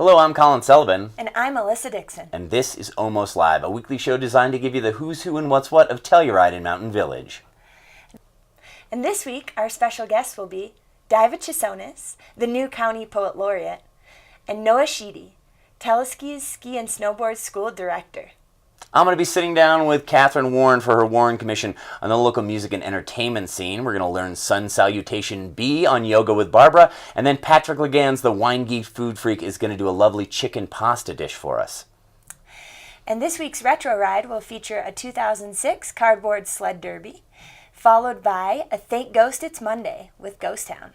Hello, I'm Colin Sullivan. And I'm Alyssa Dixon. And this is Almost Live, a weekly show designed to give you the who's who and what's what of Telluride in Mountain Village. And this week, our special guests will be Diva Chisonis, the new County Poet Laureate, and Noah Sheedy, Teleski's Ski and Snowboard School Director. I'm going to be sitting down with Catherine Warren for her Warren Commission on the local music and entertainment scene. We're going to learn Sun Salutation B on Yoga with Barbara. And then Patrick Legans, the wine geek food freak, is going to do a lovely chicken pasta dish for us. And this week's Retro Ride will feature a 2006 cardboard sled derby, followed by a Thank Ghost It's Monday with Ghost Town.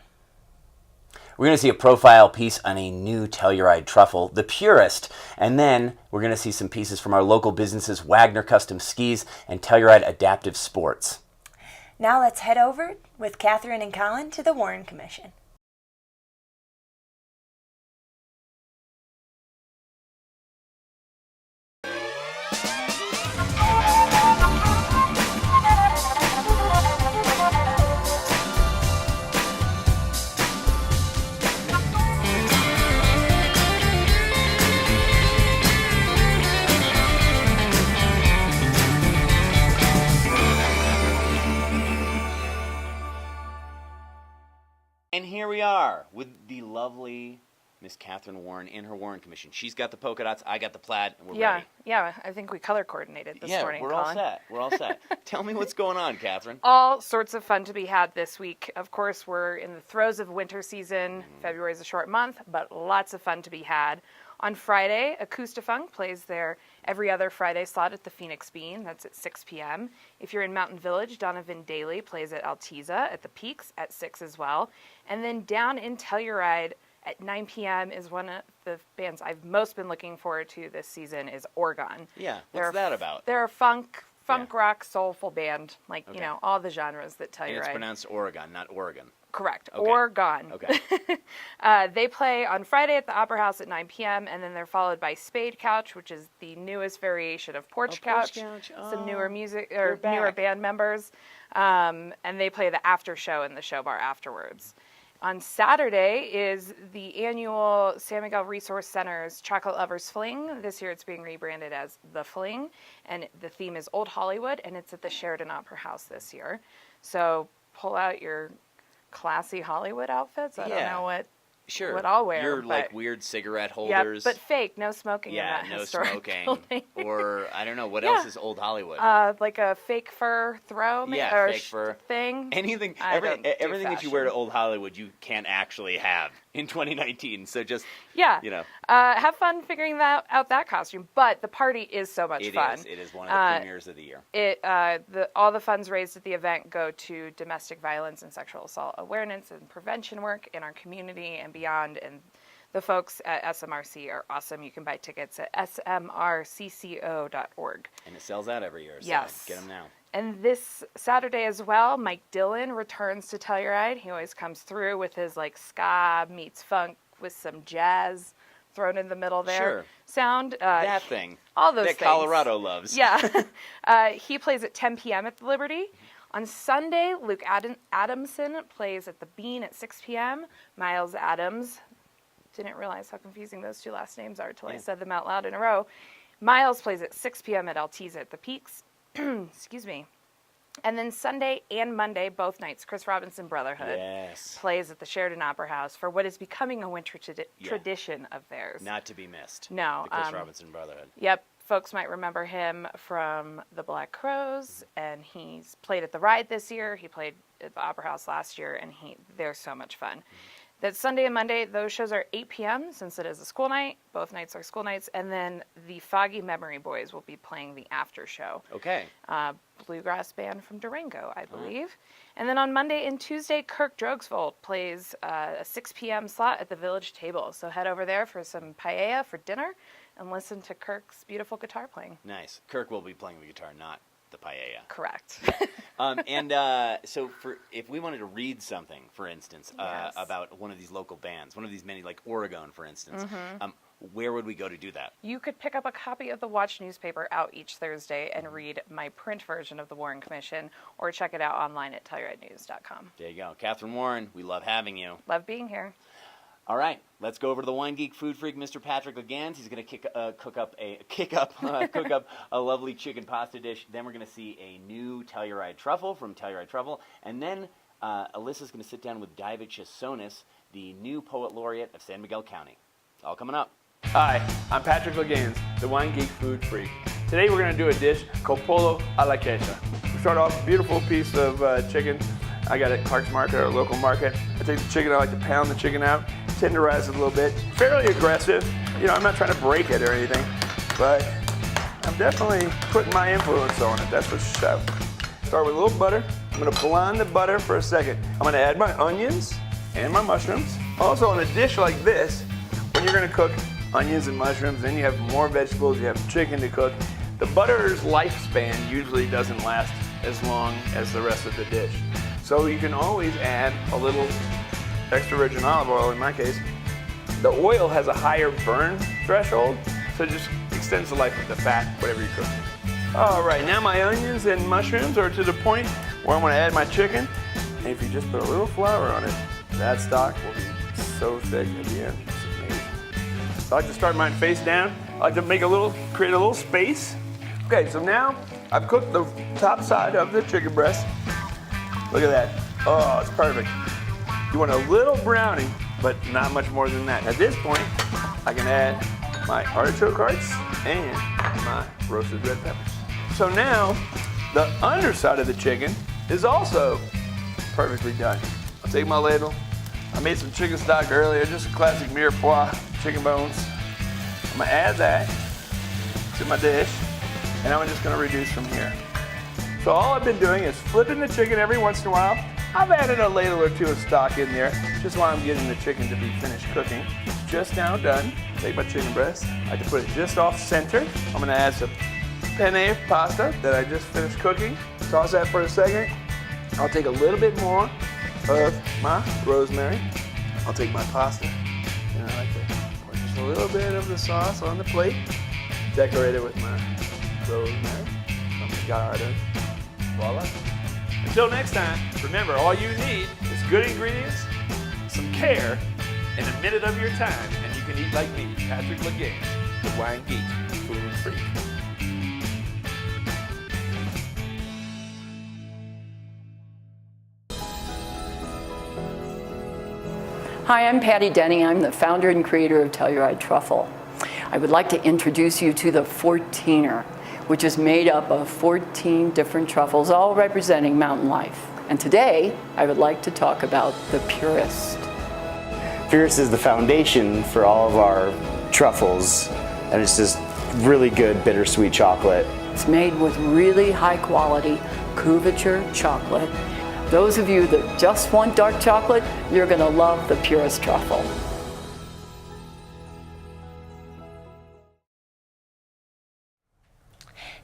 We're going to see a profile piece on a new Telluride truffle, the Purist, and then we're going to see some pieces from our local businesses, Wagner Custom Skis and Telluride Adaptive Sports. Now let's head over with Catherine and Colin to the Warren Commission. And here we are with the lovely Miss Catherine Warren in her Warren Commission. She's got the polka dots, I got the plaid, and we're ready. Yeah, I think we color coordinated this morning, we're Colin. all set. We're all set. Tell me what's going on, Catherine. All sorts of fun to be had this week. Of course, we're in the throes of winter season. February is a short month, but lots of fun to be had. On Friday, Acoustafunk plays their every other Friday slot at the Phoenix Bean. That's at 6 p.m. If you're in Mountain Village, Donovan Daly plays at Altiza at the Peaks at 6 as well. And then down in Telluride at 9 p.m. is one of the bands I've most been looking forward to this season is Oregon. Yeah, what's that about? They're a funk rock, soulful band, you know, all the genres that Telluride. And it's pronounced Oregon, not Oregon. Correct. Okay. Oregon. Okay. They play on Friday at the Opera House at 9 p.m., and then they're followed by Spade Couch, which is the newest variation of Porch Couch. Some newer music or newer band members. And they play the after show in the show bar afterwards. On Saturday is the annual San Miguel Resource Center's Chocolate Lovers Fling. This year it's being rebranded as The Fling, and the theme is Old Hollywood, and it's at the Sheridan Opera House this year. So pull out your classy Hollywood outfits. I don't know what I'll wear. Your like weird cigarette holders. Yeah, but fake, no smoking in that no historic smoking. building. Or I don't know what else is old Hollywood. Like a fake fur throw, or fake fur thing. Anything, everything that you wear to old Hollywood, you can't actually have in 2019. So just have fun figuring out that costume. But the party is so much fun. It is one of the premieres of the year. All the funds raised at the event go to domestic violence and sexual assault awareness and prevention work in our community and beyond. And the folks at SMRC are awesome. You can buy tickets at smrcco.org. And it sells out every year, so get them now. And this Saturday as well, Mike Dillon returns to Telluride. He always comes through with his ska meets funk with some jazz thrown in the middle there. Sound. That thing. All those that things. Colorado loves. Yeah. He plays at 10 p.m. at the Liberty. On Sunday, Luke Adamson plays at the Bean at 6 p.m. Miles Adams. Didn't realize how confusing those two last names are until I said them out loud in a row. Miles plays at 6 p.m. at Altiza at the Peaks. Excuse me. And then Sunday and Monday, both nights, Chris Robinson Brotherhood plays at the Sheridan Opera House for what is becoming a winter tradition of theirs. Not to be missed. No. The Chris Robinson Brotherhood. Yep. Folks might remember him from the Black Crowes, and he's played at the Ride this year. He played at the Opera House last year, and they're so much fun. That Sunday and Monday, those shows are 8 p.m. since it is a school night. Both nights are school nights. And then the Foggy Memory Boys will be playing the after show. Okay. Bluegrass band from Durango, I believe. And then on Monday and Tuesday, Kirk Drogsvold plays a 6 p.m. slot at the Village Table. So head over there for some paella for dinner and listen to Kirk's beautiful guitar playing. Nice. Kirk will be playing the guitar, not the paella. Correct. So if we wanted to read something, for instance, about one of these local bands, one of these many, like Oregon, for instance, where would we go to do that? You could pick up a copy of the Watch newspaper out each Thursday and read my print version of the Warren Commission, or check it out online at TellurideNews.com. There you go. Catherine Warren, we love having you. Love being here. All right, let's go over to the Wine Geek Food Freak, Mr. Patrick Legans. He's going to cook up a lovely chicken pasta dish. Then we're going to see a new Telluride truffle from Telluride Truffle, and then Alyssa's going to sit down with Diva Chisonis, the new Poet Laureate of San Miguel County. All coming up. Hi, I'm Patrick Legans, the Wine Geek Food Freak. Today we're going to do a dish called polo a la quechua. We start off with a beautiful piece of chicken. I got it at Clark's Market, our local market. I take the chicken, I like to pound the chicken out, tenderize it a little bit. Fairly aggressive. You know, I'm not trying to break it or anything, but I'm definitely putting my influence on it, that's for sure. Start with a little butter. I'm going to blend the butter for a second. I'm going to add my onions and my mushrooms. Also, on a dish like this, when you're going to cook onions and mushrooms, then you have more vegetables, you have chicken to cook. The butter's lifespan usually doesn't last as long as the rest of the dish. So you can always add a little extra virgin olive oil in my case. The oil has a higher burn threshold, so it just extends the life of the fat, whatever you cook. All right, now my onions and mushrooms are to the point where I'm gonna add my chicken. And if you just put a little flour on it, that stock will be so thick at the end. It's amazing. I like to start mine face down. I like to create a little space. Okay, so now I've cooked the top side of the chicken breast. Look at that. Oh, it's perfect. You want a little browning, but not much more than that. At this point, I can add my artichoke hearts and my roasted red peppers. So now, the underside of the chicken is also perfectly done. I'll take my ladle. I made some chicken stock earlier, just a classic mirepoix chicken bones. I'm gonna add that to my dish, and I'm just gonna reduce from here. So all I've been doing is flipping the chicken every once in a while. I've added a ladle or two of stock in there, just while I'm getting the chicken to be finished cooking. It's just now done. Take my chicken breast. I can put it just off center. I'm gonna add some penne pasta that I just finished cooking. Toss that for a second. I'll take a little bit more of my rosemary. I'll take my pasta, and I like to put just a little bit of the sauce on the plate. Decorate it with my rosemary, some garlic. Voila. Until next time, remember, all you need is good ingredients, some care, and a minute of your time, and you can eat like me, Patrick Legans, the Wine Geek Food Freak. Hi, I'm Patty Denny. I'm the founder and creator of Telluride Truffle. I would like to introduce you to the 14er, which is made up of 14 different truffles, all representing mountain life. And today, I would like to talk about the Purist. Purist is the foundation for all of our truffles, and it's just really good bittersweet chocolate. It's made with really high quality couverture chocolate. Those of you that just want dark chocolate, you're gonna love the Purist truffle.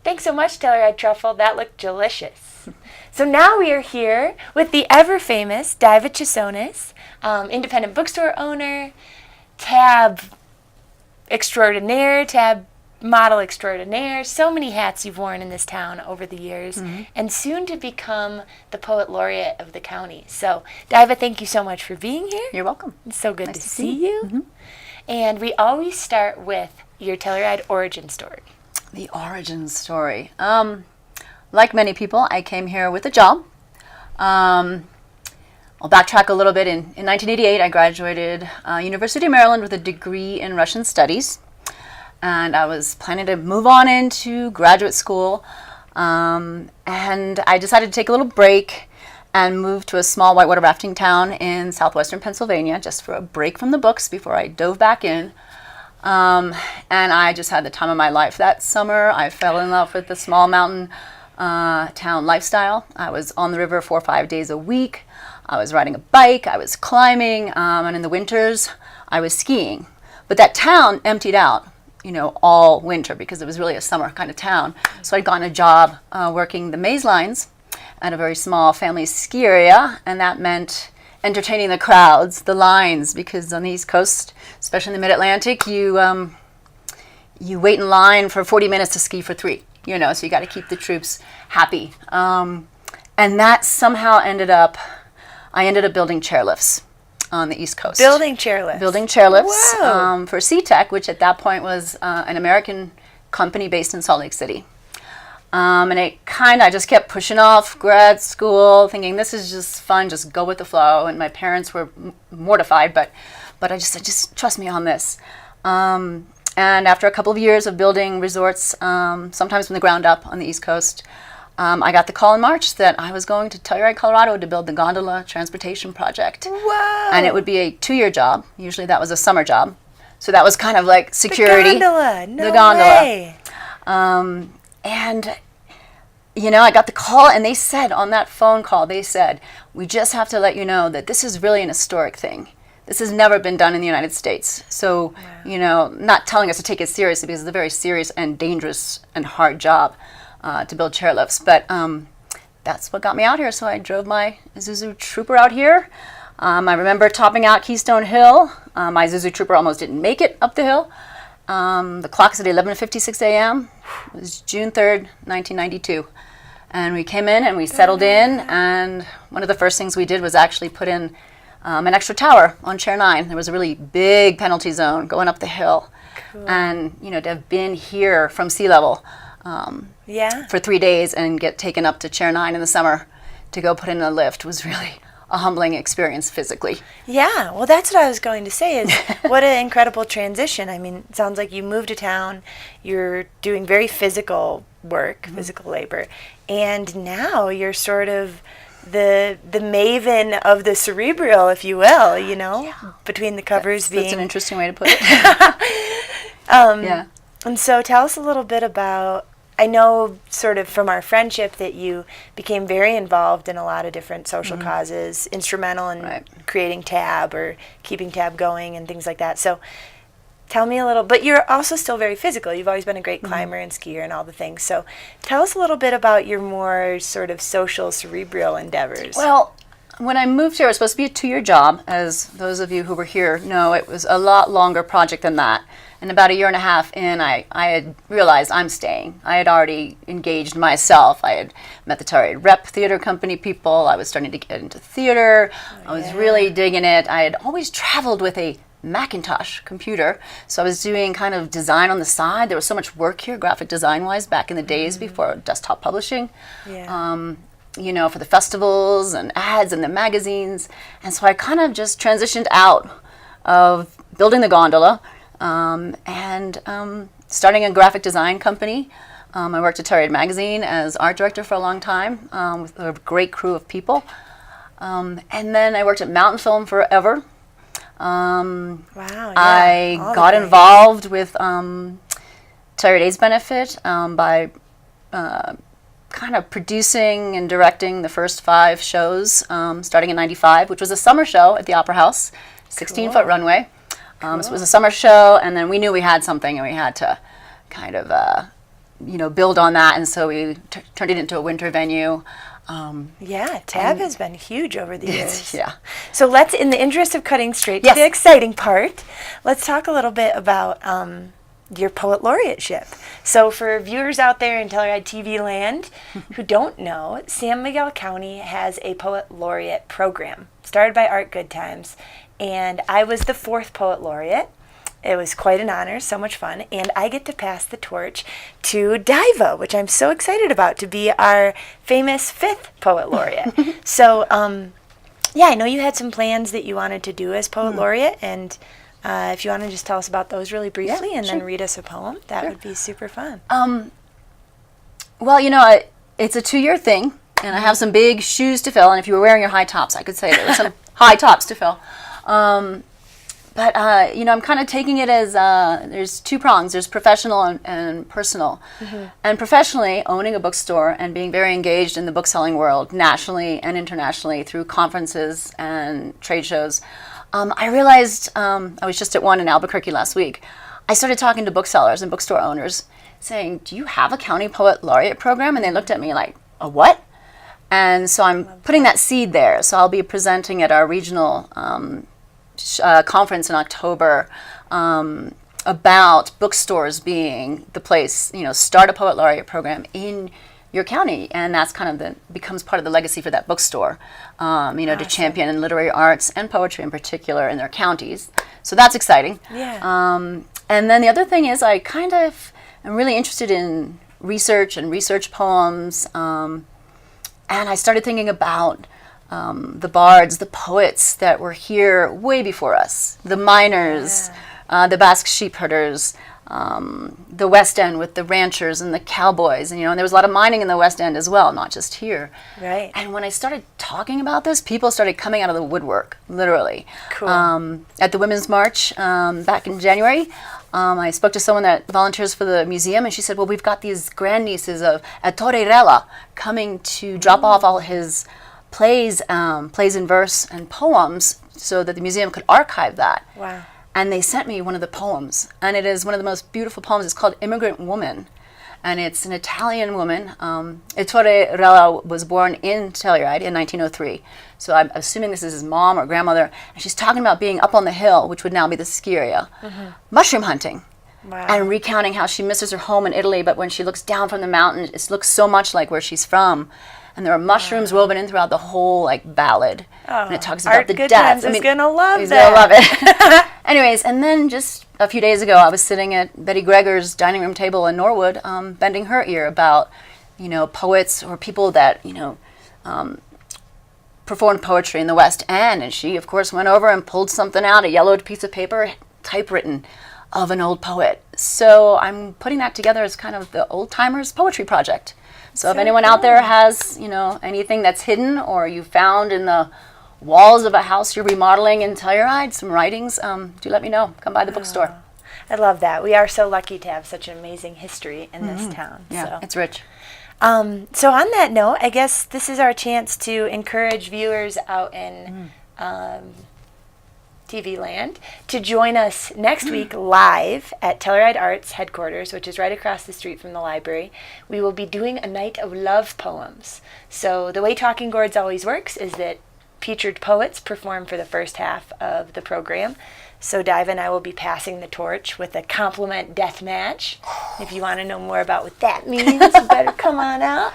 Thanks so much, Telluride Truffle. That looked delicious. So now we are here with the ever-famous Diva Chisonis, independent bookstore owner, tab extraordinaire, tab model extraordinaire. So many hats you've worn in this town over the years, and soon to become the Poet Laureate of the county. So, Diva, thank you so much for being here. You're welcome. It's so good to see you. And we always start with your Telluride origin story. The origin story. Like many people, I came here with a job. I'll backtrack a little bit. In 1988, I graduated University of Maryland with a degree in Russian studies. And I was planning to move on into graduate school. And I decided to take a little break and move to a small whitewater rafting town in southwestern Pennsylvania, just for a break from the books before I dove back in. And I just had the time of my life. That summer, I fell in love with the small mountain town lifestyle. I was on the river 4 or 5 days a week. I was riding a bike. I was climbing. And in the winters, I was skiing. But that town emptied out, you know, all winter because it was really a summer kind of town. So I'd gotten a job working the maze lines at a very small family ski area, and that meant entertaining the crowds, the lines, because on the East Coast, especially in the Mid-Atlantic, you wait in line for 40 minutes to ski for 3, you know, so you got to keep the troops happy. And that somehow I ended up building chairlifts. on the East Coast. Building chairlifts. Building chairlifts Wow. for SeaTech, which at that point was an American company based in Salt Lake City. And I just kept pushing off grad school, thinking this is just fun, just go with the flow. And my parents were mortified, but I just said, just trust me on this. And after a couple of years of building resorts, sometimes from the ground up on the East Coast, I got the call in March that I was going to Telluride, Colorado to build the gondola transportation project. Wow. And it would be a 2-year job. Usually that was a summer job. So that was kind of like security. The gondola. No the gondola. way. And, I got the call, and they said on that phone call, they said, we just have to let you know that this is really an historic thing. This has never been done in the United States. So, not telling us to take it seriously, because it's a very serious and dangerous and hard job to build chairlifts. But that's what got me out here. So I drove my Isuzu Trooper out here. I remember topping out Keystone Hill. My Isuzu Trooper almost didn't make it up the hill. The clock's at 11:56 a.m. It was June 3rd, 1992. And we came in and we settled in, and one of the first things we did was actually put in an extra tower on Chair 9. There was a really big penalty zone going up the hill. Cool. And, to have been here from sea level for 3 days and get taken up to Chair 9 in the summer to go put in a lift was really a humbling experience physically. Yeah, well, that's what I was going to say is what an incredible transition. I mean, it sounds like you moved to town, you're doing very physical work, physical labor, and now you're sort of the maven of the cerebral, if you will, between the covers That's an interesting way to put it. Yeah. And so tell us a little bit about, I know sort of from our friendship that you became very involved in a lot of different social causes, instrumental in creating TAB or keeping TAB going and things like that. So tell me a little, but you're also still very physical. You've always been a great climber and skier and all the things. So tell us a little bit about your more sort of social, cerebral endeavors. Well, when I moved here, it was supposed to be a 2-year job. As those of you who were here know, it was a lot longer project than that. And about 1.5 years in, I had realized I'm staying. I had already engaged myself. I had met the Telluride Rep Theater Company people. I was starting to get into theater. I was really digging it. I had always traveled with a Macintosh computer, so I was doing kind of design on the side. There was so much work here, graphic design-wise, back in the days before desktop publishing. For the festivals and ads and the magazines. And so I kind of just transitioned out of building the gondola and starting a graphic design company. I worked at Telluride Magazine as art director for a long time with a great crew of people. And then I worked at Mountain Film forever. I got involved with Telluride AIDS Benefit by kind of producing and directing the first 5 shows starting in '95, which was a summer show at the Opera House, 16-foot runway. So it was a summer show, and then we knew we had something, and we had to kind of, build on that, and so we turned it into a winter venue. TAB has been huge over the years. Yeah. So let's, in the interest of cutting straight to the exciting part, let's talk a little bit about your Poet Laureateship. So for viewers out there in Telluride TV land who don't know, San Miguel County has a Poet Laureate program started by Art Good Times, and I was the 4th Poet Laureate. It was quite an honor, so much fun, and I get to pass the torch to Diva, which I'm so excited about, to be our famous 5th Poet Laureate. So, I know you had some plans that you wanted to do as Poet Laureate, and if you want to just tell us about those really briefly and then read us a poem, that would be super fun. It's a 2-year thing, and I have some big shoes to fill, and if you were wearing your high tops, I could say there were some high tops to fill. But I'm kind of taking it as there's 2 prongs. There's professional and personal. And professionally, owning a bookstore and being very engaged in the bookselling world nationally and internationally through conferences and trade shows, I realized, I was just at one in Albuquerque last week, I started talking to booksellers and bookstore owners saying, do you have a County Poet Laureate program? And they looked at me like, a what? And so I'm putting that seed there. So I'll be presenting at our regional conference in October about bookstores being the place, start a Poet Laureate program in your county, and that's kind of becomes part of the legacy for that bookstore, to champion literary arts and poetry in particular in their counties. So that's exciting. Yeah. And then the other thing is I kind of am really interested in research and research poems, and I started thinking about the bards, the poets that were here way before us, the miners, the Basque sheep herders, the West End with the ranchers and the cowboys, and there was a lot of mining in the West End as well, not just here. Right. And when I started talking about this, people started coming out of the woodwork, literally. Cool. At the Women's March back in January, I spoke to someone that volunteers for the museum, and she said, well, we've got these grandnieces of Ettore Rella coming to drop off all his plays in verse and poems so that the museum could archive that. Wow. And they sent me one of the poems, and it is one of the most beautiful poems. It's called Immigrant Woman, and it's an Italian woman. Ettore Rella was born in Telluride in 1903, so I'm assuming this is his mom or grandmother, and she's talking about being up on the hill, which would now be the ski area, mushroom hunting, and recounting how she misses her home in Italy, but when she looks down from the mountain, it looks so much like where she's from. And there are mushrooms woven in throughout the whole ballad, and it talks about the Good death. Times is gonna love he's that. gonna love it. Anyways, and then just a few days ago, I was sitting at Betty Gregor's dining room table in Norwood, bending her ear about, poets or people that performed poetry in the West End, and she, of course, went over and pulled something out, a yellowed piece of paper, typewritten, of an old poet. So I'm putting that together as kind of the Old Timers Poetry Project. So if anyone out there has, anything that's hidden or you found in the walls of a house you're remodeling in Telluride, some writings, do let me know. Come by the bookstore. I love that. We are so lucky to have such an amazing history in this town. Yeah, So. it's rich. So on that note, I guess this is our chance to encourage viewers out in TV land to join us next week live at Telluride Arts headquarters, which is right across the street from the library. We will be doing a night of love poems. So the way Talking Gourds always works is that featured poets perform for the first half of the program. So Diva and I will be passing the torch with a compliment death match. If you want to know more about what that means, you better come on out.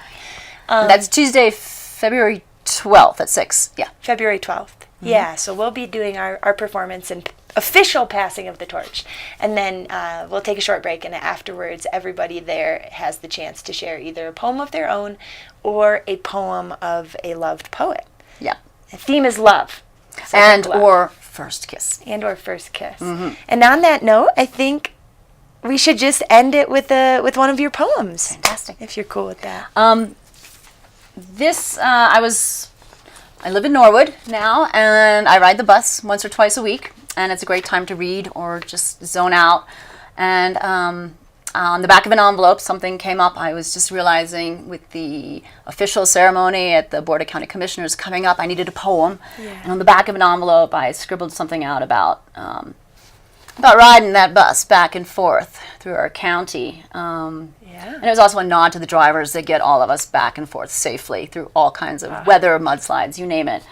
That's Tuesday, February 12th at 6. Yeah. February 12th. Yeah, so we'll be doing our performance and official passing of the torch. And then we'll take a short break, and afterwards everybody there has the chance to share either a poem of their own or a poem of a loved poet. Yeah. The theme is love. So And love. or first kiss. And or first kiss. And on that note, I think we should just end it with one of your poems. Fantastic. If you're cool with that. I live in Norwood now, and I ride the bus once or twice a week, and it's a great time to read or just zone out. And on the back of an envelope, something came up. I was just realizing with the official ceremony at the Board of County Commissioners coming up, I needed a poem. Yeah. And on the back of an envelope, I scribbled something out about riding that bus back and forth through our county. And it was also a nod to the drivers that get all of us back and forth safely through all kinds of weather, mudslides, you name it.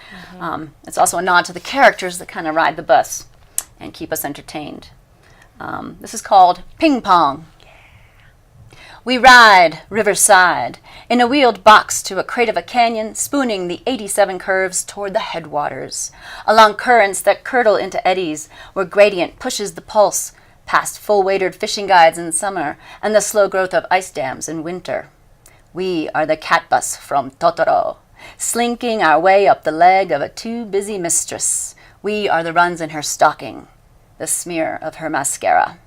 It's also a nod to the characters that kind of ride the bus and keep us entertained. This is called Ping Pong. We ride riverside in a wheeled box to a crate of a canyon, spooning the 87 curves toward the headwaters, along currents that curdle into eddies where gradient pushes the pulse, past full-waitered fishing guides in summer and the slow growth of ice dams in winter. We are the cat bus from Totoro, slinking our way up the leg of a too-busy mistress. We are the runs in her stocking, the smear of her mascara.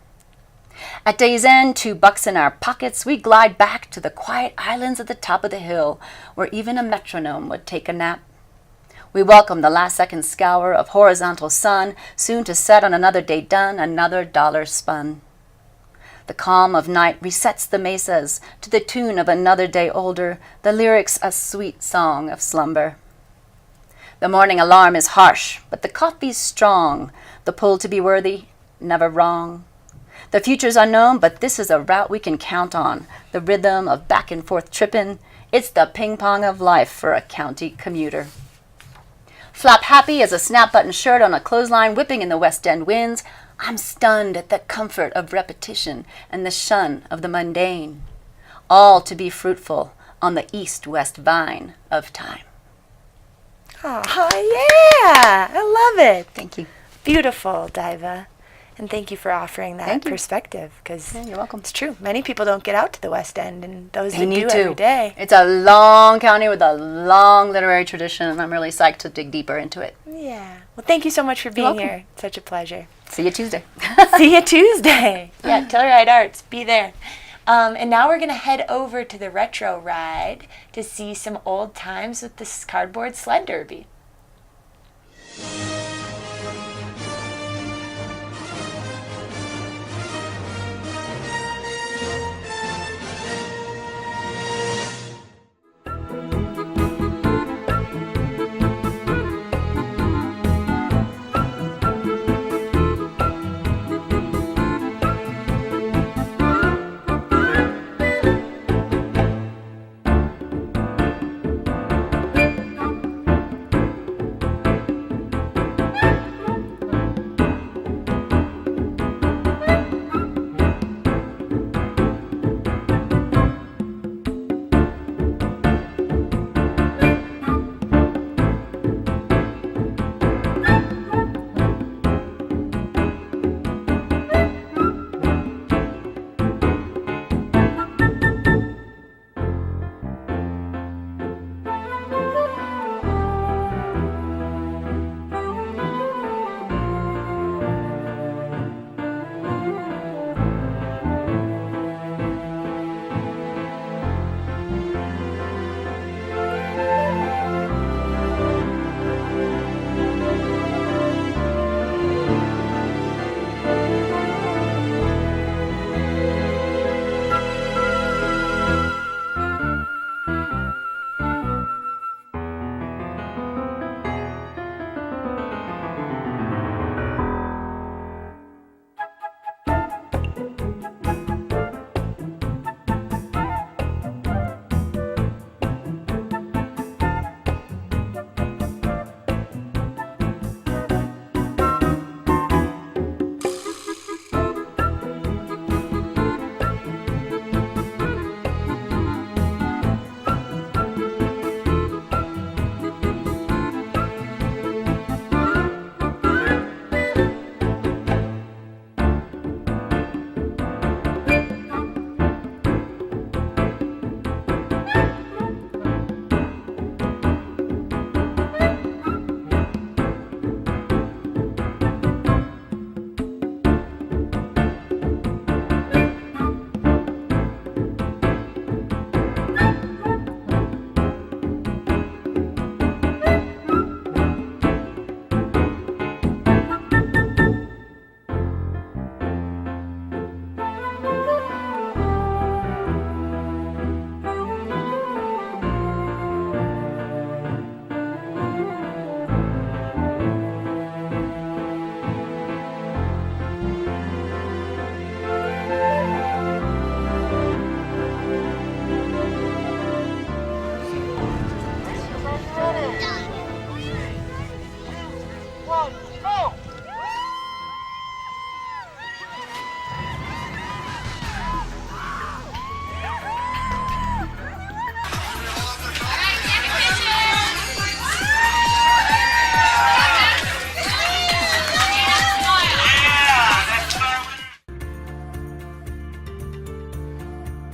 At day's end, 2 bucks in our pockets, we glide back to the quiet islands at the top of the hill, where even a metronome would take a nap. We welcome the last-second scour of horizontal sun, soon to set on another day done, another dollar spun. The calm of night resets the mesas to the tune of another day older, the lyrics a sweet song of slumber. The morning alarm is harsh, but the coffee's strong, the pull to be worthy, never wrong. The future's unknown, but this is a route we can count on, the rhythm of back and forth trippin'. It's the ping-pong of life for a county commuter. Flap happy as a snap-button shirt on a clothesline whipping in the West End winds, I'm stunned at the comfort of repetition and the shun of the mundane. All to be fruitful, on the east-west vine of time. Oh, yeah. I love it. Thank you. Beautiful, Diva. And thank you for offering that Thank you. perspective, because You're welcome. it's true. Many people don't get out to the West End, and those They that need do to. every day. It's a long county with a long literary tradition, and I'm really psyched to dig deeper into it. Yeah. Well, thank you so much for being welcome. here. It's such a pleasure. See you Tuesday. See you Tuesday. Yeah, Telluride Arts. Be there. And now we're going to head over to the retro ride to see some old times with this cardboard sled derby.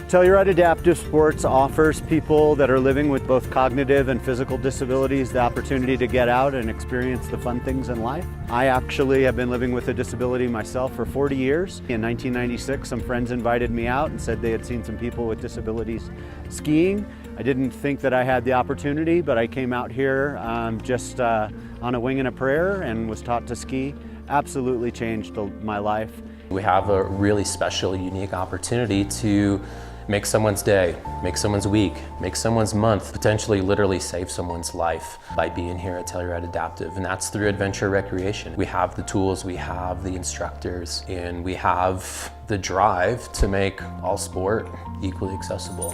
Telluride Adaptive Sports offers people that are living with both cognitive and physical disabilities the opportunity to get out and experience the fun things in life. I actually have been living with a disability myself for 40 years. In 1996, some friends invited me out and said they had seen some people with disabilities skiing. I didn't think that I had the opportunity, but I came out here just on a wing and a prayer and was taught to ski. Absolutely changed my life. We have a really special, unique opportunity to make someone's day, make someone's week, make someone's month, potentially literally save someone's life by being here at Telluride Adaptive, and that's through adventure recreation. We have the tools, we have the instructors, and we have the drive to make all sport equally accessible.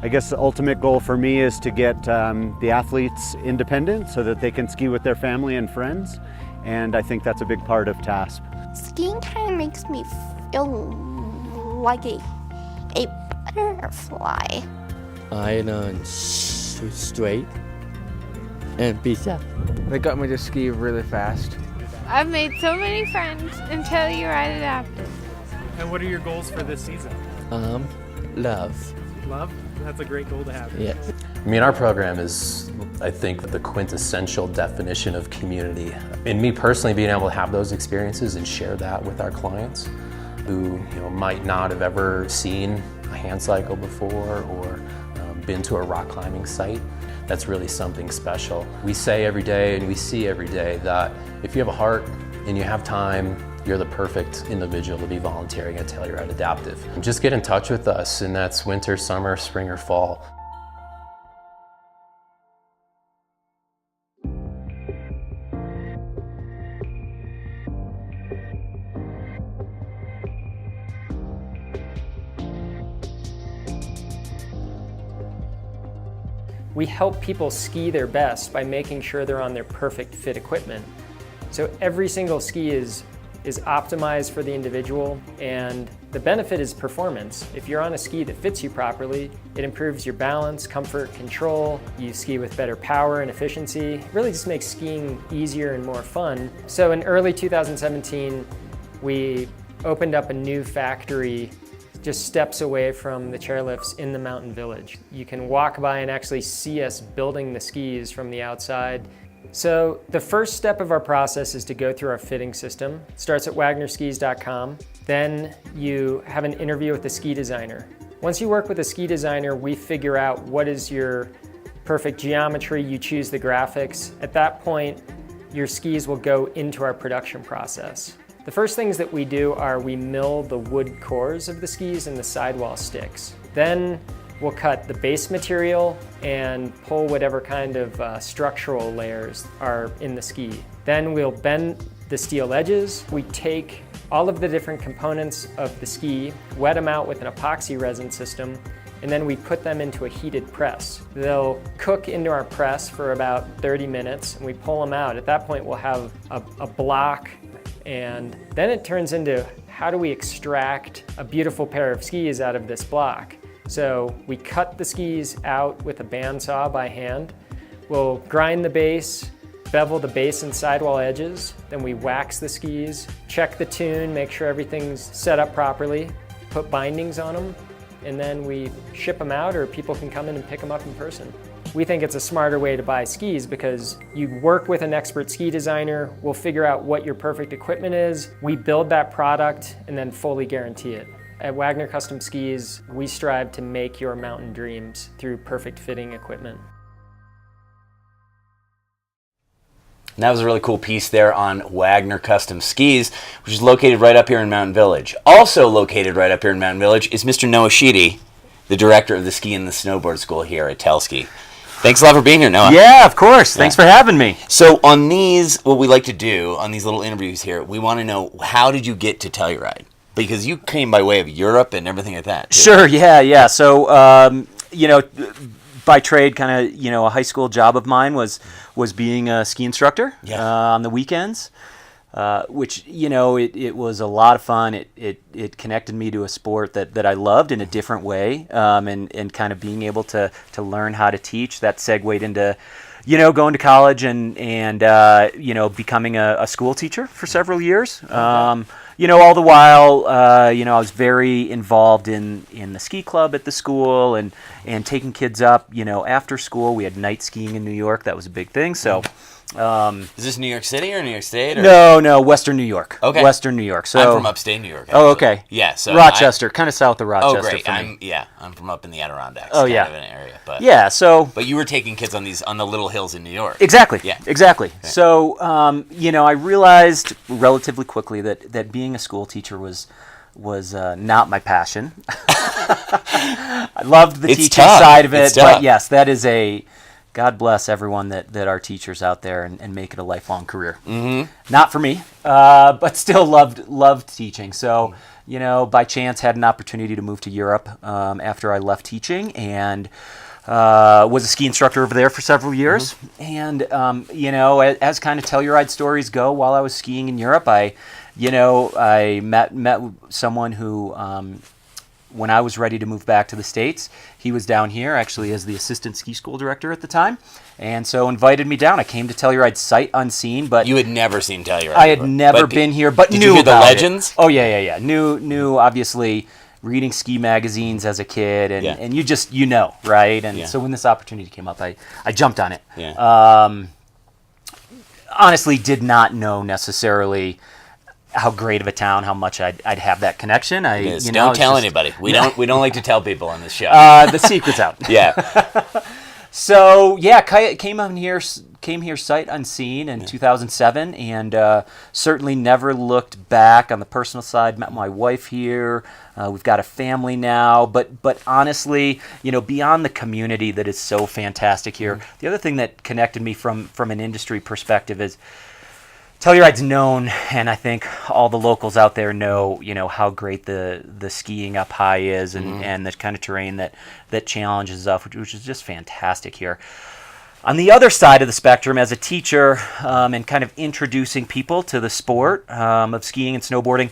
I guess the ultimate goal for me is to get the athletes independent so that they can ski with their family and friends, and I think that's a big part of TASP. Skiing kind of makes me feel like a butterfly. I learned straight and pizza. They got me to ski really fast. I've made so many friends in Telluride Adaptive. And what are your goals for this season? Love. Love? That's a great goal to have. Yeah. I mean, our program is, I think, the quintessential definition of community. And me personally, being able to have those experiences and share that with our clients who might not have ever seen a hand cycle before or been to a rock climbing site, that's really something special. We say every day and we see every day that if you have a heart and you have time, you're the perfect individual to be volunteering at Telluride Adaptive. Just get in touch with us, and that's winter, summer, spring, or fall. We help people ski their best by making sure they're on their perfect fit equipment. So every single ski is optimized for the individual, and the benefit is performance. If you're on a ski that fits you properly, it improves your balance, comfort, control. You ski with better power and efficiency. It really just makes skiing easier and more fun. So in early 2017, we opened up a new factory just steps away from the chairlifts in the mountain village. You can walk by and actually see us building the skis from the outside. So the first step of our process is to go through our fitting system. It starts at wagnerskis.com. Then you have an interview with the ski designer. Once you work with a ski designer, we figure out what is your perfect geometry. You choose the graphics. At that point, your skis will go into our production process. The first things that we do are we mill the wood cores of the skis and the sidewall sticks. Then we'll cut the base material and pull whatever kind of structural layers are in the ski. Then we'll bend the steel edges. We take all of the different components of the ski, wet them out with an epoxy resin system, and then we put them into a heated press. They'll cook into our press for about 30 minutes, and we pull them out. At that point, we'll have a block, and then it turns into how do we extract a beautiful pair of skis out of this block? So we cut the skis out with a bandsaw by hand. We'll grind the base, bevel the base and sidewall edges, then we wax the skis, check the tune, make sure everything's set up properly, put bindings on them, and then we ship them out, or people can come in and pick them up in person. We think it's a smarter way to buy skis because you work with an expert ski designer, we'll figure out what your perfect equipment is, we build that product, and then fully guarantee it. At Wagner Custom Skis, we strive to make your mountain dreams through perfect fitting equipment. And that was a really cool piece there on Wagner Custom Skis, which is located right up here in Mountain Village. Also located right up here in Mountain Village is Mr. Noah Sheedy, the director of the ski and the snowboard school here at Telski. Thanks a lot for being here, Noah. Yeah, of course. Thanks for having me. So on these, what we like to do on these little interviews here, we want to know, how did you get to Telluride? Because you came by way of Europe and everything like that, too. Sure, yeah. So, by trade, kind of, a high school job of mine was being a ski instructor on the weekends, which, it was a lot of fun. It connected me to a sport that I loved in a different way, and kind of being able to learn how to teach. That segued into, going to college and becoming a school teacher for several years. All the while, I was very involved in the ski club at the school and taking kids up, after school. We had night skiing in New York. That was a big thing. So, is this New York City or New York State? Or? No, Western New York. Okay. Western New York. So I'm from upstate New York. Actually. Oh, okay. Yeah. So Rochester, kind of south of Rochester. Oh, great. For me. I'm from up in the Adirondacks. Oh, yeah. Kind of an area. But, yeah. So. But you were taking kids on the little hills in New York. Exactly. Yeah. Exactly. Okay. So, I realized relatively quickly that being a school teacher was not my passion. I loved the teaching side of it, but yes, that is God bless everyone that are teachers out there and make it a lifelong career. Mm-hmm. Not for me, but still loved teaching. So, by chance had an opportunity to move to Europe after I left teaching, and was a ski instructor over there for several years. Mm-hmm. And, as kind of Telluride stories go, while I was skiing in Europe, I met someone who when I was ready to move back to the States, he was down here actually as the assistant ski school director at the time, and so invited me down. I came to Telluride sight unseen, but You had never seen Telluride. I had never been here, but did knew you hear the about legends? it. Oh yeah. Knew obviously reading ski magazines as a kid, and you just right? And so when this opportunity came up, I jumped on it. Yeah. Honestly, did not know necessarily how great of a town, how much I'd have that connection. Don't tell anybody. We don't like to tell people on this show. The secret's out. Yeah. So came here sight unseen in 2007, and certainly never looked back on the personal side. Met my wife here. We've got a family now, but honestly, beyond the community that is so fantastic here, the other thing that connected me from an industry perspective is Telluride's known, and I think all the locals out there know, how great the skiing up high is, and the kind of terrain that challenges us, which is just fantastic here. On the other side of the spectrum, as a teacher and kind of introducing people to the sport of skiing and snowboarding,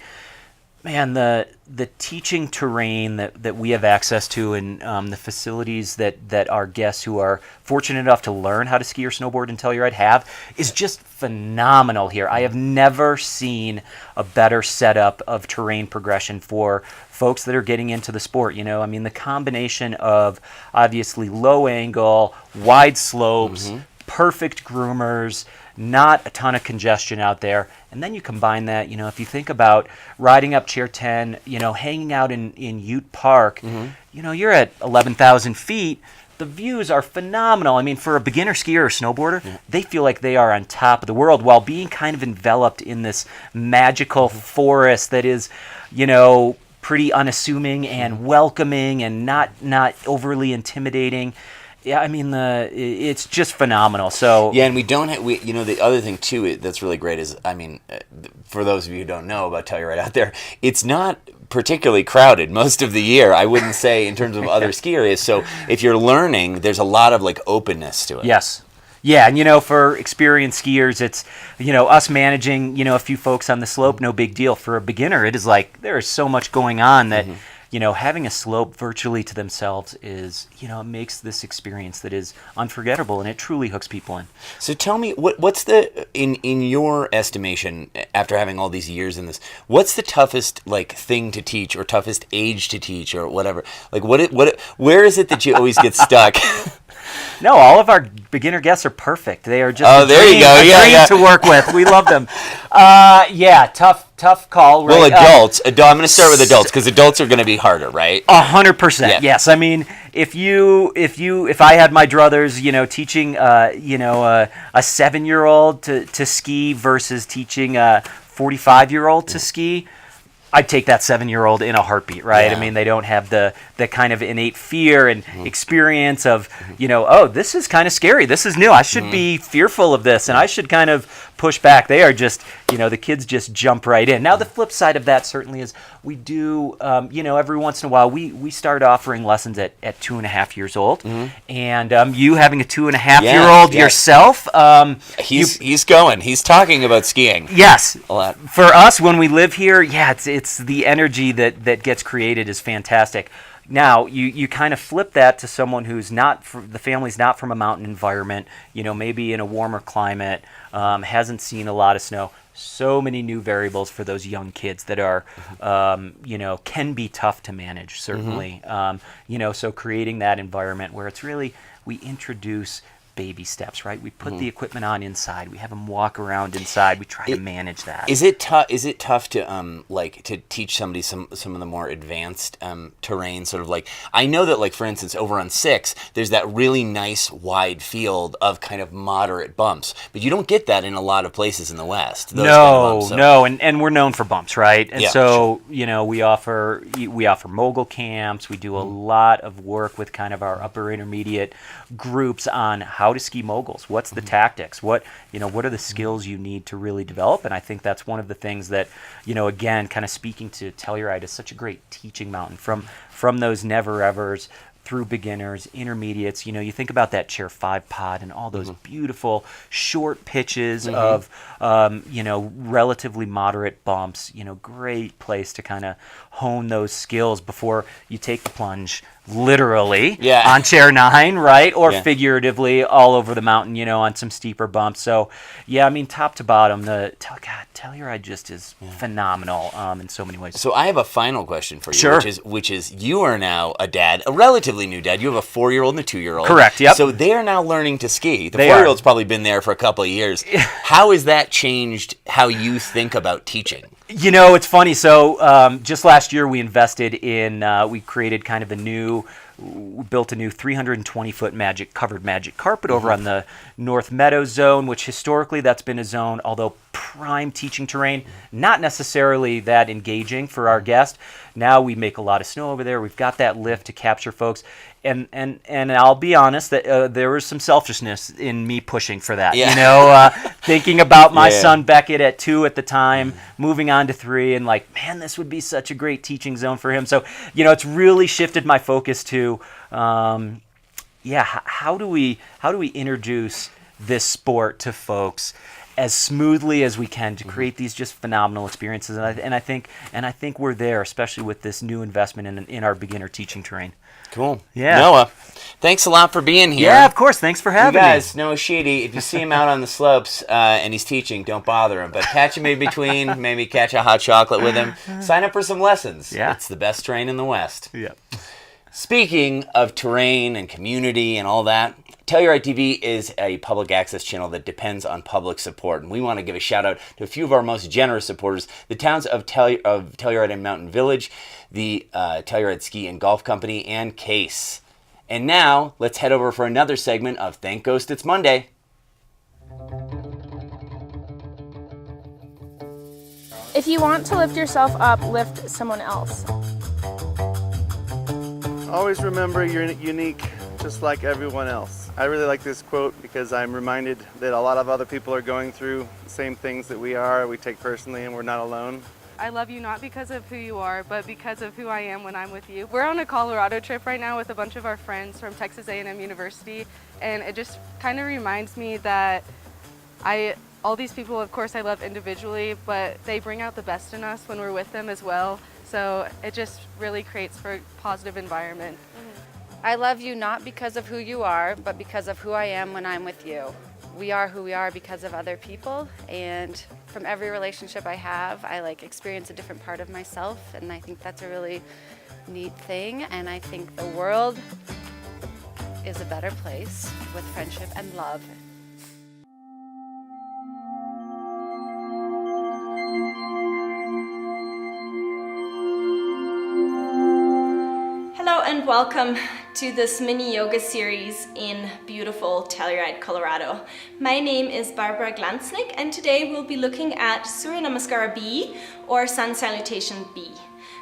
man, the teaching terrain that we have access to, and the facilities that our guests who are fortunate enough to learn how to ski or snowboard in Telluride have is just phenomenal here. I have never seen a better setup of terrain progression for folks that are getting into the sport. The combination of obviously low angle, wide slopes, perfect groomers, not a ton of congestion out there. And then you combine that, if you think about riding up Chair 10, hanging out in Ute Park, you're at 11,000 feet. The views are phenomenal. For a beginner skier or snowboarder, they feel like they are on top of the world while being kind of enveloped in this magical forest that is, pretty unassuming and welcoming and not overly intimidating. Yeah, it's just phenomenal. So yeah, and we don't have the other thing too that's really great is for those of you who don't know about Telluride out there, it's not particularly crowded most of the year. I wouldn't say in terms of other ski areas. So if you're learning, there's a lot of openness to it. Yes. Yeah, and for experienced skiers, it's us managing a few folks on the slope, no big deal. For a beginner, it is there is so much going on that. Having a slope virtually to themselves is, it makes this experience that is unforgettable, and it truly hooks people in. So tell me, what's the, in your estimation, after having all these years in this, what's the toughest thing to teach, or toughest age to teach, or whatever? Where is it that you always get stuck? No, all of our beginner guests are perfect. They are just a dream to work with. We love them. Tough call. Right? Well, adults. I'm going to start with adults because adults are going to be harder, right? 100%. Yes. If I had my druthers, teaching a 7-year-old to ski versus teaching a 45-year-old to ski, I'd take that 7-year-old in a heartbeat, right? Yeah. They don't have the kind of innate fear and experience of, oh, this is kind of scary. This is new. I should be fearful of this, and I should kind of push back. They are just, the kids just jump right in. Now, the flip side of that certainly is we do, every once in a while, we start offering lessons at 2.5 years old. And you having a 2.5-year-old yourself. He's going. He's talking about skiing. Yes. A lot. For us, when we live here, it's the energy that gets created is fantastic. Now, you kind of flip that to someone who's the family's not from a mountain environment, maybe in a warmer climate, hasn't seen a lot of snow. So many new variables for those young kids that are, can be tough to manage, certainly. So creating that environment where it's really, we introduce baby steps, right? We put the equipment on inside. We have them walk around inside. We try to manage that. Is it tough? Is it tough to to teach somebody some of the more advanced terrain? Sort of I know that for instance over on 6, there's that really nice wide field of kind of moderate bumps, but you don't get that in a lot of places in the West. No, and we're known for bumps, right? And we offer mogul camps. We do a lot of work with kind of our upper intermediate groups on how to ski moguls. What's the tactics? What are the skills you need to really develop? And I think that's one of the things that, again, kind of speaking to Telluride is such a great teaching mountain from those never evers through beginners, intermediates. You know, you think about that chair 5 pod and all those beautiful short pitches of, you know, relatively moderate bumps. You know, great place to kind of hone those skills before you take the plunge literally on chair 9, right? Or figuratively all over the mountain, you know, on some steeper bumps. So, yeah, I mean, top to bottom, Telluride just is phenomenal in so many ways. So I have a final question for you, Sure. which is you are now a dad, a relatively new dad. You have a 4-year-old and a 2-year-old. Correct, yep. So they are now learning to ski. The They 4-year-old's probably been there for a couple of years. How has that changed how you think about teaching? You know, it's funny. So just last year we invested in, we created kind of we built a new 320-foot covered magic carpet over on the North Meadows zone, which historically that's been a zone, although prime teaching terrain, not necessarily that engaging for our guests. Now we make a lot of snow over there. We've got that lift to capture folks. And I'll be honest that there was some selfishness in me pushing for that. You know, thinking about my son Beckett at 2 at the time, moving on to 3, and like, man, this would be such a great teaching zone for him. So, you know, it's really shifted my focus to, how do we introduce this sport to folks as smoothly as we can to create these just phenomenal experiences, and I think we're there, especially with this new investment in our beginner teaching terrain. Cool. Yeah. Noah, thanks a lot for being here. Yeah, of course. Thanks for having you guys, me. Noah Sheedy, if you see him out on the slopes and he's teaching, don't bother him. But catch him in between, maybe catch a hot chocolate with him. Sign up for some lessons. Yeah. It's the best terrain in the West. Yeah. Speaking of terrain and community and all that, Telluride TV is a public access channel that depends on public support, and we want to give a shout out to a few of our most generous supporters, the towns of Telluride and Mountain Village, the Telluride Ski and Golf Company, and Case. And now, let's head over for another segment of Thank Ghost It's Monday. If you want to lift yourself up, lift someone else. Always remember you're unique, just like everyone else. I really like this quote because I'm reminded that a lot of other people are going through the same things that we take personally, and we're not alone. I love you not because of who you are, but because of who I am when I'm with you. We're on a Colorado trip right now with a bunch of our friends from Texas A&M University, and it just kind of reminds me that all these people, of course, I love individually, but they bring out the best in us when we're with them as well. So it just really creates for a positive environment. I love you not because of who you are, but because of who I am when I'm with you. We are who we are because of other people, and from every relationship I have, I experience a different part of myself, and I think that's a really neat thing, and I think the world is a better place with friendship and love. Hello and welcome to this mini yoga series in beautiful Telluride, Colorado. My name is Barbara Glansnick, and today we'll be looking at Surya Namaskara B, or Sun Salutation B.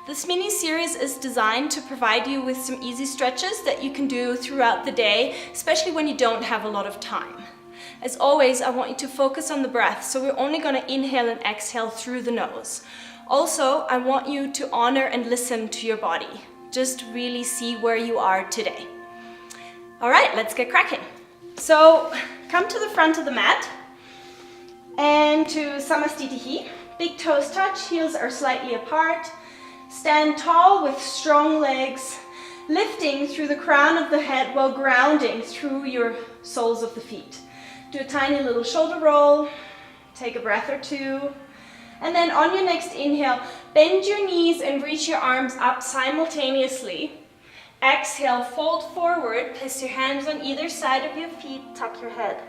This mini series is designed to provide you with some easy stretches that you can do throughout the day, especially when you don't have a lot of time. As always, I want you to focus on the breath, so we're only going to inhale and exhale through the nose. Also, I want you to honor and listen to your body. Just really see where you are today. All right, let's get cracking. So come to the front of the mat and to Samastitihi. Big toes touch, heels are slightly apart. Stand tall with strong legs, lifting through the crown of the head while grounding through your soles of the feet. Do a tiny little shoulder roll, take a breath or two. And then on your next inhale, bend your knees and reach your arms up simultaneously. Exhale, fold forward, place your hands on either side of your feet, tuck your head.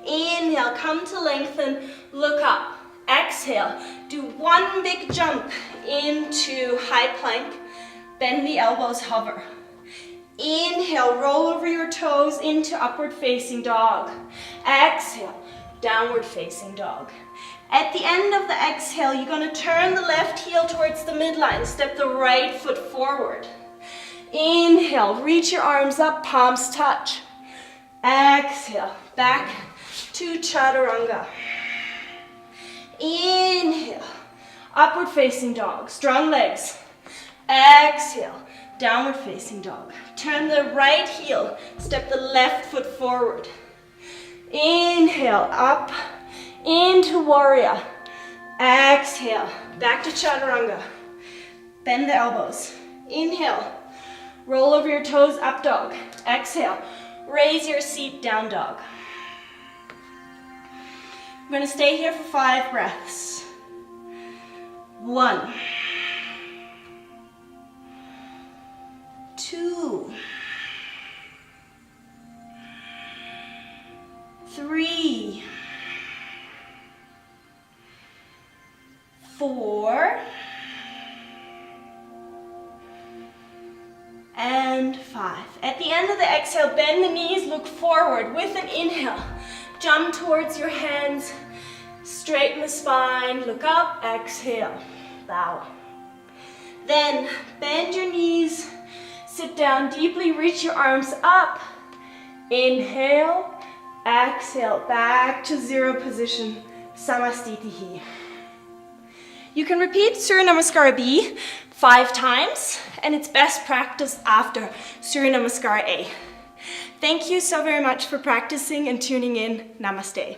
Inhale, come to lengthen, look up. Exhale, do one big jump into high plank, bend the elbows, hover. Inhale, roll over your toes into upward facing dog. Exhale, downward facing dog. At the end of the exhale, you're going to turn the left heel towards the midline, step the right foot forward. Inhale, reach your arms up, palms touch. Exhale, back to Chaturanga. Inhale, upward facing dog, strong legs. Exhale, downward facing dog. Turn the right heel, step the left foot forward. Inhale, up into warrior. Exhale, back to chaturanga. Bend the elbows. Inhale, roll over your toes, up dog. Exhale, raise your seat, down dog. We're gonna stay here for 5 breaths. 1, 2, 3, 4, and 5. At the end of the exhale, bend the knees, look forward with an inhale. Jump towards your hands, straighten the spine, look up, exhale, bow. Then bend your knees, sit down deeply, reach your arms up, inhale, exhale, back to 0 position, Samastitihi. You can repeat Surya Namaskara B 5 times, and it's best practice after Surya Namaskara A. Thank you so very much for practicing and tuning in. Namaste.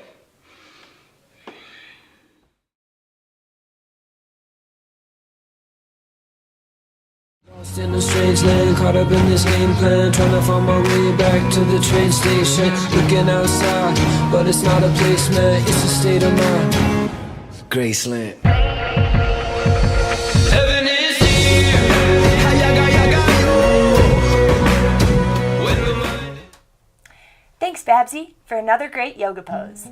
Lost in a strange land, caught up in this game plan, trying to find my way back to the train station. Looking outside, but it's not a placement, it's a state of mind. Graceland. Heaven is here. Thanks, Babsy, for another great yoga pose.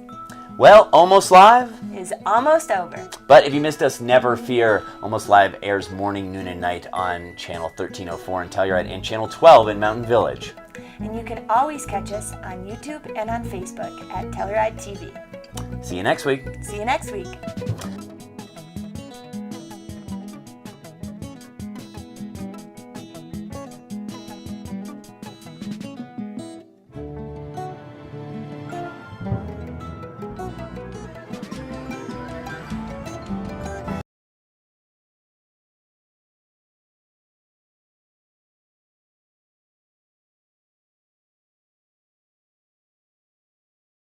Well, Almost Live Is almost over. But if you missed us, never fear. Almost Live airs morning, noon, and night on channel 1304 in Telluride and channel 12 in Mountain Village. And you can always catch us on YouTube and on Facebook at Telluride TV. See you next week. See you next week.